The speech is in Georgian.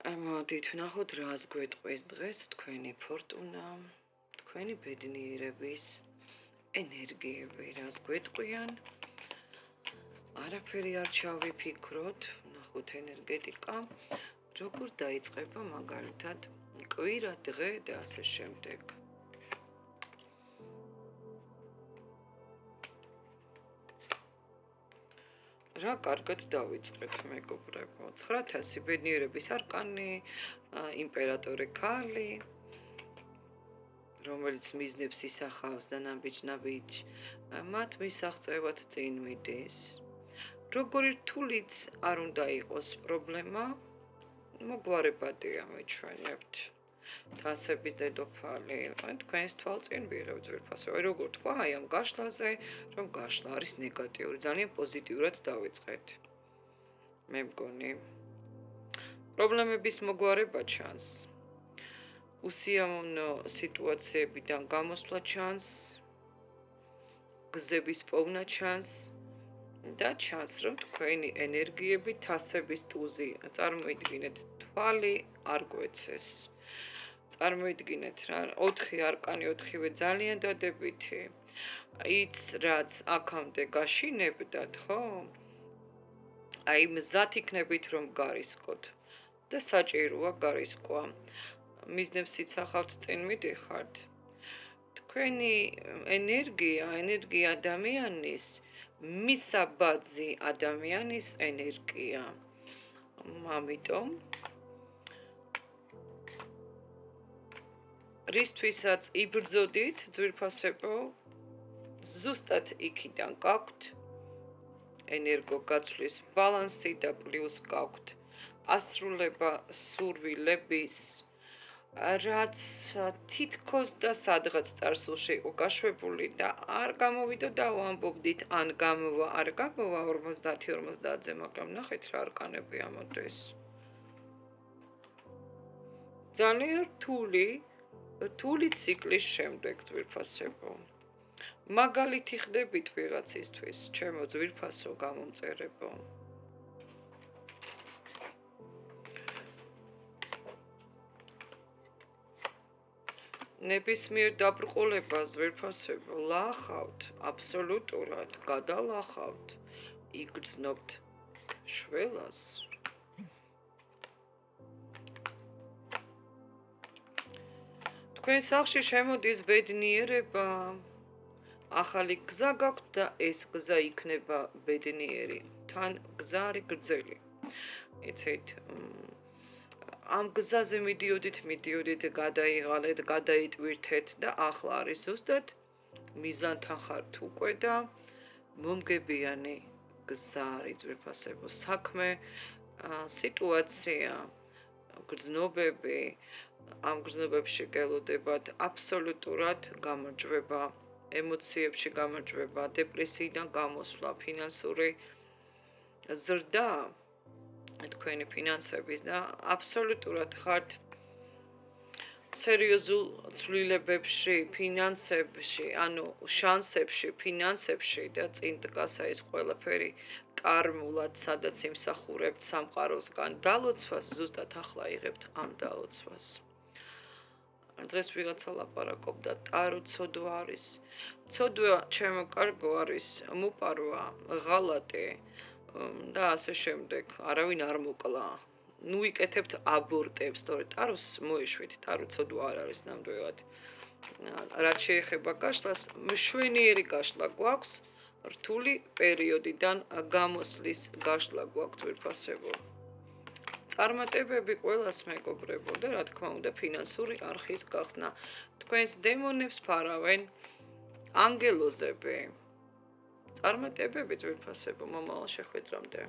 მოდით ვნახოთ რას გვეტყვის დღეს თქვენი ფორტუნა, თქვენი ბედნიერების ენერგიები, რას გვეტყვიან. არაფერი არ ჩავიფიქროთ, ვნახოთ ენერგეტიკა, როგორ დაიწყება მაგალითად კვირა, დღე და ასე შემდეგ. რა კარგად დავიწყეთ, მეგობრებო. 9000 ბედნიერების არკანი, იმპერატორი ქალი, რომელიც მიზნებს ისახავს და ნაბიჯ-ნაბიჯ მათ მისაღწევად წინ მიდის. როგორი რთულიც არ უნდა იყოს პრობლემა, მოგვარებადია მიჩვენებთ. თასების დედოფალი, თქვენს თვალწინ ვიღებთ ძვირფასო. როგორ თქვა, აი ამ გაშლაზე, რომ გაშლა არის ნეგატიური, ძალიან პოზიტიურად დავიწყეთ. მე მგონი, პრობლემების მოგვარება ჩანს. უსიამოვნო სიტუაციებიდან გამოსვლა ჩანს, გზების პოვნა ჩანს და ჩანს, რომ თქვენი ენერგიები თასების ტუზი. წარმოიდგინეთ, თვალი არ გვეცეს. წარმოიდგინეთ რა, 4 არკანი, 4-ვე ძალიან დადებითი. იც რაც აქამდე გაშინებდათ, ხო? აი მზად იქნებით რომ გარისკოთ და საჭიროა გარისკვა. მიზნებს იცახავთ, წინ მიდიხართ. თქვენი ენერგია ადამიანის, მისაბაძი ადამიანის ენერგია. ამიტომ რისთვისაც იბრძოდით, ძვირფასებო, ზუსტად იქიდან გაქვთ ენერგოგაცვლის ბალანსი და პლუს გაქვთ ასრულება სურვილების, რაც თითქოს და სადღაც წარსულში იყო გაშვებული და არ გამოვიდა და ვამბობდით, ან გამოვა, არ გამოვა 50-50-ზე, მაგრამ ნახეთ რა არკანები ამოდის. ძალიან რთული ციკლის შემდეგ, ძვირფასებო. მაგალითი ხდებით ვიღაცისთვის, ჩემო ძვირფასო გამომწერებო. ნებისმიერ დაბრყოლებას, ძვირფასებო, ლახავთ, აბსოლუტურად გადალახავთ, იგრძნობთ შველას. თქვენ სახლში შემოდის ბედნიერება, ახალი გზა გაქვთ და ეს გზა იქნება ბედნიერი, თან გზა არის გრძელი. იცით, ამ გზაზე მიდიოდით, გადაიღალეთ, გადაიტვირთეთ და ახლა არის ზუსტად მიზანთან ხართ უკვე და მომგებიანი გზა არის, ძვირფასებო. საქმე, სიტუაცია, გრძნობები, ამ გრძნობებში გელოდებათ აბსოლუტურად გამარჯვება, ემოციებში გამარჯვება, დეპრესიიდან გამოსვლა, ფინანსური ზრდა, თქვენი ფინანსების და აბსოლუტურად ხართ სერიოზულ ცვლილებებში, ფინანსებში, ანუ შანსებში, ფინანსებში და წინ დგას ეს ყველაფერი კარმულად, სადაც იმსახურებთ სამყაროსგან დალოცვას, ზუსტად ახლა იღებთ ამ დალოცვას. დღეს ვიღაცა ლაპარაკობდა, ტარო ცოდვა არის. ცოდვა, ჩემო კარგო, არის მოპარვა, ღალატი და ასე შემდეგ. არავინ არ მოკლა. ნუ იკეთებთ აბორტებს, თორე ტაროს მოეშვით, ტარო ცოდვა არ არის ნამდვილად. რაც შეეხება გაშლას, მშვენიერი გაშლა გვაქვს, რთული პერიოდიდან გამოსვლის გაშლა გვაქვს, ძვირფასებო. წარმატებები ყველას, მეგობრებო, და რა თქმა უნდა ფინანსური არხის გახსნა. თქვენს დემონებს ფარავენ ანგელოზები. წარმატებები, ძვირფასებო, მომავალ შეხვედრამდე.